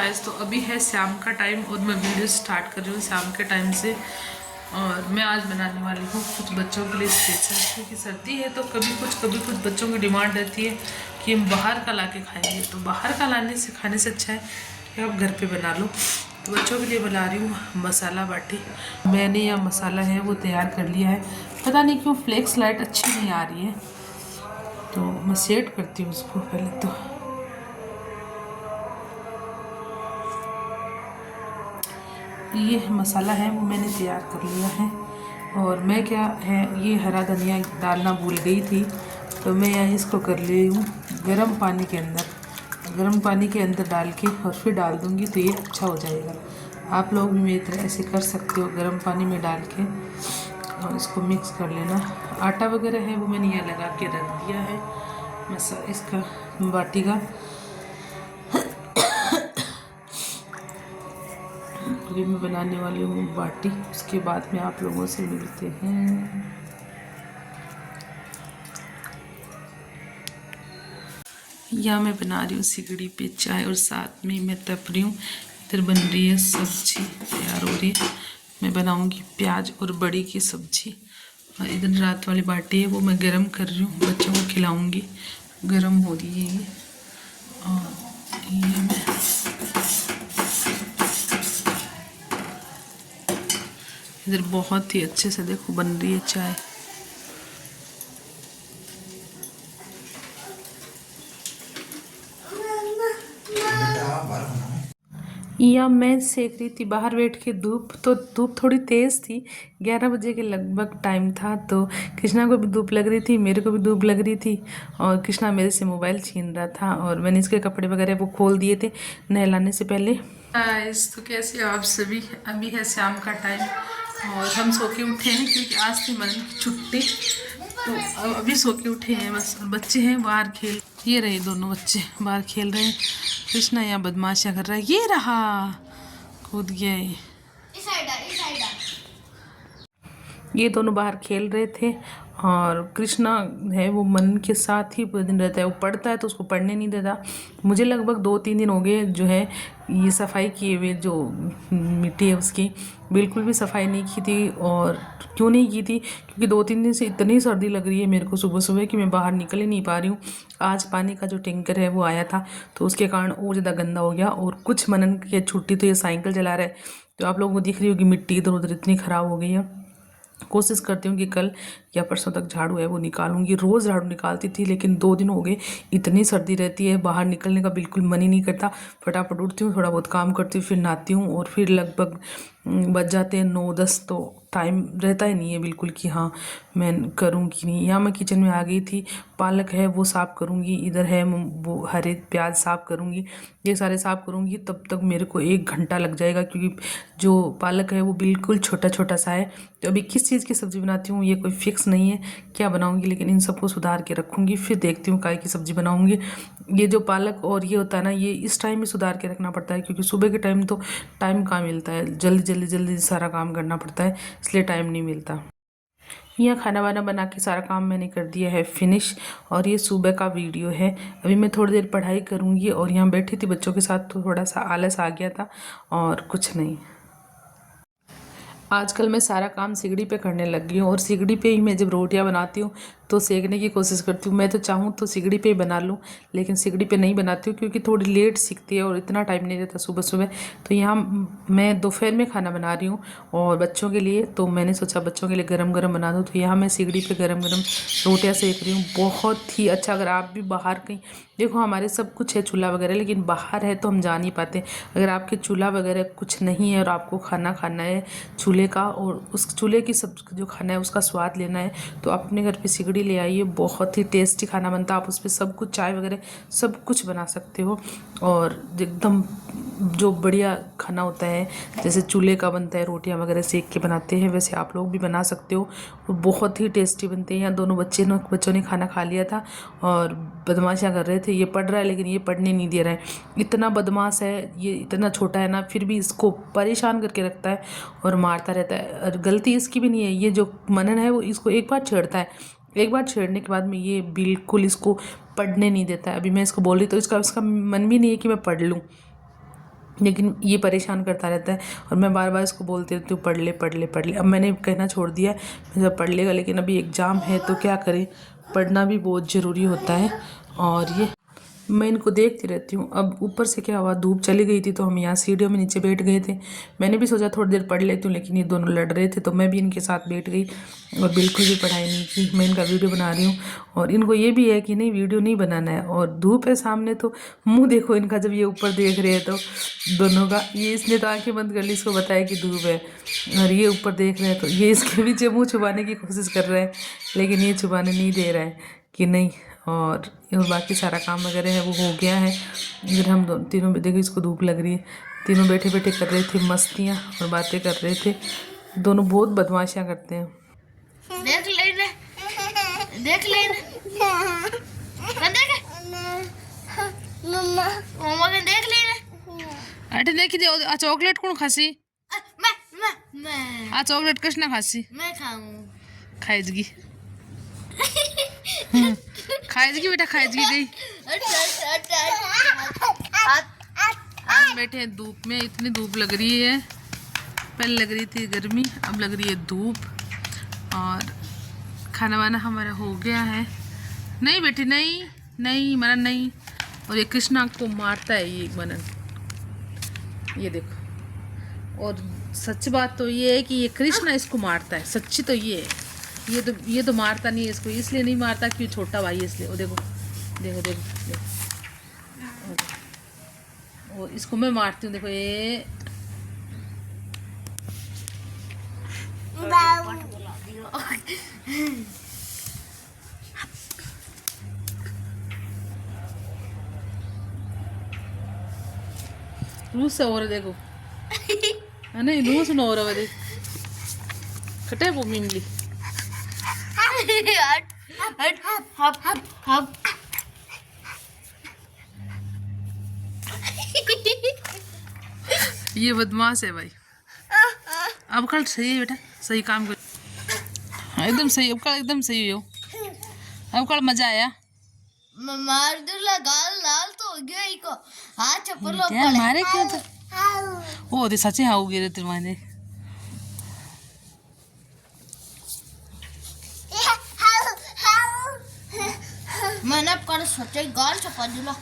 Guys, तो अभी है शाम का टाइम और मैं वीडियो स्टार्ट कर रही हूँ शाम के टाइम से। और मैं आज बनाने वाली हूँ कुछ बच्चों के लिए स्पेशल, क्योंकि सर्दी है तो कभी कुछ बच्चों की डिमांड रहती है कि हम बाहर का ला के खाएंगे। तो बाहर का लाने से खाने से अच्छा है कि आप घर पे बना लो। तो बच्चों के लिए बना रही हूँ मसाला बाटी। मैंने यह मसाला है वो तैयार कर लिया है। पता नहीं क्यों फ्लेक्स लाइट अच्छी नहीं आ रही है, तो मैं सेट करती हूँ उसको पहले। तो ये मसाला है वो मैंने तैयार कर लिया है। और मैं क्या है, ये हरा धनिया डालना भूल गई थी, तो मैं यहाँ इसको कर ली हूँ गर्म पानी के अंदर। गर्म पानी के अंदर डाल के और फिर डाल दूँगी तो ये अच्छा हो जाएगा। आप लोग भी मेरी तरह ऐसे कर सकते हो, गर्म पानी में डाल के और इसको मिक्स कर लेना। आटा वगैरह है वो मैंने यहाँ लगा के रख दिया है इसका बाटी का। अभी मैं बनाने वाली हूँ बाटी, उसके बाद में आप लोगों से मिलते हैं। यहाँ मैं बना रही हूँ सिगड़ी पे चाय और साथ में मैं तप रही हूँ। इधर बन रही है सब्जी, तैयार हो रही है। मैं बनाऊँगी प्याज और बड़ी की सब्जी। और इधर रात वाली बाटी है वो मैं गरम कर रही हूँ, बच्चों को खिलाऊँगी। गरम हो रही है ये। और ये मैं इधर बहुत ही अच्छे से देखो बन रही है चाय। या मैं सेक रही थी बाहर बैठ के धूप, तो धूप थोड़ी तेज़ थी। 11 बजे के लगभग टाइम था, तो कृष्णा को भी धूप लग रही थी, मेरे को भी धूप लग रही थी। और कृष्णा मेरे से मोबाइल छीन रहा था और मैंने इसके कपड़े वगैरह वो खोल दिए थे नहलाने से पहले। तो कैसे आप सभी? अभी है शाम का टाइम और हम सो के उठे हैं, क्योंकि आज थी मन की छुट्टी। तो अभी सो के उठे हैं बस। बच्चे हैं बाहर खेल, ये रहे दोनों बच्चे बाहर खेल रहे हैं। कृष्णा यहाँ बदमाशियाँ कर रहा है, ये रहा कूद गया है। ये दोनों बाहर खेल रहे थे। और कृष्णा है वो मन के साथ ही पूरे दिन रहता है। वो पढ़ता है तो उसको पढ़ने नहीं देता। मुझे लगभग 2-3 दिन हो गए जो है ये सफाई किए हुए, जो मिट्टी है उसकी बिल्कुल भी सफाई नहीं की थी। और क्यों नहीं की थी, क्योंकि 2-3 दिन से इतनी सर्दी लग रही है मेरे को सुबह सुबह कि मैं बाहर निकल ही नहीं पा रही हूँ। आज पानी का जो टैंकर है वो आया था, तो उसके कारण और ज़्यादा गंदा हो गया। और कुछ मनन की छुट्टी तो ये साइकिल चला रहा है, तो आप लोगों को दिख रही होगी मिट्टी इधर उधर इतनी ख़राब हो गई है। कोशिश करती हूँ कि कल या परसों तक झाड़ू है वो निकालूंगी। रोज़ झाड़ू निकालती थी, लेकिन 2 दिन हो गए इतनी सर्दी रहती है, बाहर निकलने का बिल्कुल मन ही नहीं करता। फटाफट उठती हूँ, थोड़ा बहुत काम करती हूँ, फिर नहाती हूँ और फिर लगभग बज जाते हैं 9-10। तो टाइम रहता ही नहीं है बिल्कुल कि हाँ मैं करूँगी नहीं। यहाँ मैं किचन में आ गई थी, पालक है वो साफ़ करूँगी, इधर है वो हरे प्याज साफ़ करूँगी, ये सारे साफ़ करूँगी। तब तक मेरे को 1 घंटा लग जाएगा, क्योंकि जो पालक है वो बिल्कुल छोटा छोटा सा है। तो अभी किस चीज़ की सब्ज़ी बनाती हूँ ये कोई फिक्स नहीं है क्या बनाऊँगी, लेकिन इन सबको सुधार के रखूँगी, फिर देखती हूँ काय की सब्ज़ी बनाऊँगी। ये जो पालक और ये होता है ना, ये इस टाइम में सुधार के रखना पड़ता है, क्योंकि सुबह के टाइम तो टाइम कहाँ मिलता है, जल्दी सारा काम करना पड़ता है, इसलिए टाइम नहीं मिलता। यहाँ खाना वाना बना के सारा काम मैंने कर दिया है फिनिश। और ये सुबह का वीडियो है। अभी मैं थोड़ी देर पढ़ाई करूँगी और यहाँ बैठी थी बच्चों के साथ, तो थोड़ा सा आलस आ गया था और कुछ नहीं। आजकल मैं सारा काम सिगड़ी पे करने लग गई हूँ। और सिगड़ी पे ही मैं जब रोटियाँ बनाती हूँ तो सेकने की कोशिश करती हूँ। मैं तो चाहूँ तो सिगड़ी पे ही बना लूँ, लेकिन सिगड़ी पे नहीं बनाती हूँ, क्योंकि थोड़ी लेट सीखती है और इतना टाइम नहीं रहता सुबह सुबह। तो यहाँ मैं दोपहर में खाना बना रही हूँ और बच्चों के लिए, तो मैंने सोचा बच्चों के लिए गरम गरम बना दूँ। तो यहाँ मैं सिगड़ी पे गरम गरम रोटियाँ सेक रही हूँ। बहुत ही अच्छा। अगर आप भी बाहर कहीं, देखो हमारे सब कुछ है चूल्हा वगैरह, लेकिन बाहर है तो हम जा नहीं पाते। अगर आपके चूल्हा वगैरह कुछ नहीं है और आपको खाना खाना है चूल्हे का, और उस चूल्हे की सब जो खाना है उसका स्वाद लेना है, तो आप अपने घर पे सिगड़ी ले आइए। बहुत ही टेस्टी खाना बनता है। आप उस पर सब कुछ, चाय वगैरह सब कुछ बना सकते हो। और एकदम जो बढ़िया खाना होता है, जैसे चूल्हे का बनता है, रोटियां वगैरह सेक के बनाते हैं, वैसे आप लोग भी बना सकते हो। वो बहुत ही टेस्टी बनते हैं। यहाँ दोनों बच्चों ने खाना खा लिया था और बदमाशियाँ कर रहे थे। ये पढ़ रहा है लेकिन ये पढ़ने नहीं दे रहा है। इतना बदमाश है ये, इतना छोटा है ना, फिर भी इसको परेशान करके रखता है और मारता रहता है। और गलती इसकी भी नहीं है, ये जो मनन है वो इसको एक बार छेड़ता है, एक बार छेड़ने के बाद में ये बिल्कुल इसको पढ़ने नहीं देता है। अभी मैं इसको बोल रही तो इसका मन भी नहीं है कि मैं पढ़ लूँ। लेकिन ये परेशान करता रहता है और मैं बार बार इसको बोलती रहती हूँ पढ़ ले पढ़ ले पढ़ ले। अब मैंने कहना छोड़ दिया है, मैं जब पढ़ लेगा, लेकिन अभी एग्ज़ाम है तो क्या करें, पढ़ना भी बहुत ज़रूरी होता है। और ये मैं इनको देखती रहती हूँ। अब ऊपर से क्या हुआ, धूप चली गई थी तो हम यहाँ सीढ़ियों में नीचे बैठ गए थे। मैंने भी सोचा थोड़ी देर पढ़ लेती हूँ, लेकिन ये दोनों लड़ रहे थे तो मैं भी इनके साथ बैठ गई और बिल्कुल भी पढ़ाई नहीं की। मैं इनका वीडियो बना रही हूँ और इनको ये भी है कि नहीं वीडियो नहीं बनाना है, और धूप है सामने तो मुँह देखो इनका जब ये ऊपर देख रहे हैं तो दोनों का। ये इसने तो आँखें बंद कर ली, इसको बताया कि धूप है, और ये ऊपर देख रहे हैं तो ये इसके पीछे मुँह छुपाने की कोशिश कर रहे हैं, लेकिन ये छुपाने नहीं दे रहा है कि नहीं। और बाकी सारा काम वगैरह है वो हो गया है। इधर हम तीनों, देखो इसको धूप लग रही है, तीनों बैठे बैठे कर रहे थे मस्तियाँ और बातें कर रहे थे। दोनों बहुत बदमाशियाँ करते हैं। देख लेना, देख लेना, मम्मा के देख लेना। अटे देखी दे आ चॉकलेट कौन खासी? मैं आ चॉकलेट किसने खासी? मैं खाऊं। खाएगी खाएगी बेटा, खाएगी गई। हम बैठे हैं धूप में, इतनी धूप लग रही है। पहले लग रही थी गर्मी, अब लग रही है धूप। और खाना वाना हमारा हो गया है। नहीं बेटी नहीं नहीं, मनन नहीं। और ये कृष्णा को मारता है ये मनन, ये देखो। और सच बात तो ये है कि ये कृष्णा इसको मारता है, सच्ची तो ये है। ये तो मारता नहीं है इसको, इसलिए नहीं मारता कि छोटा भाई है इसलिए। वो देखो देखो देखो, देखो। और इसको मैं मारती हूँ, देखो ये लूज सा हो रहा, देखो नहीं लूज ना हो रहा है, खटे वो मिमली। ये बदमाश है भाई। अब कल सही है बेटा, सही काम कर, एकदम सही। अब कल एकदम सही हो, अब कल मजा आया। मार दूला, गाल लाल तो हो गया इको, हाथ चप्पल यार मारे क्यों तो ओ दे सच्चे हाँ गिरे रे तेरे माने। मैंने कर सोचे गाल चप्पल दूला।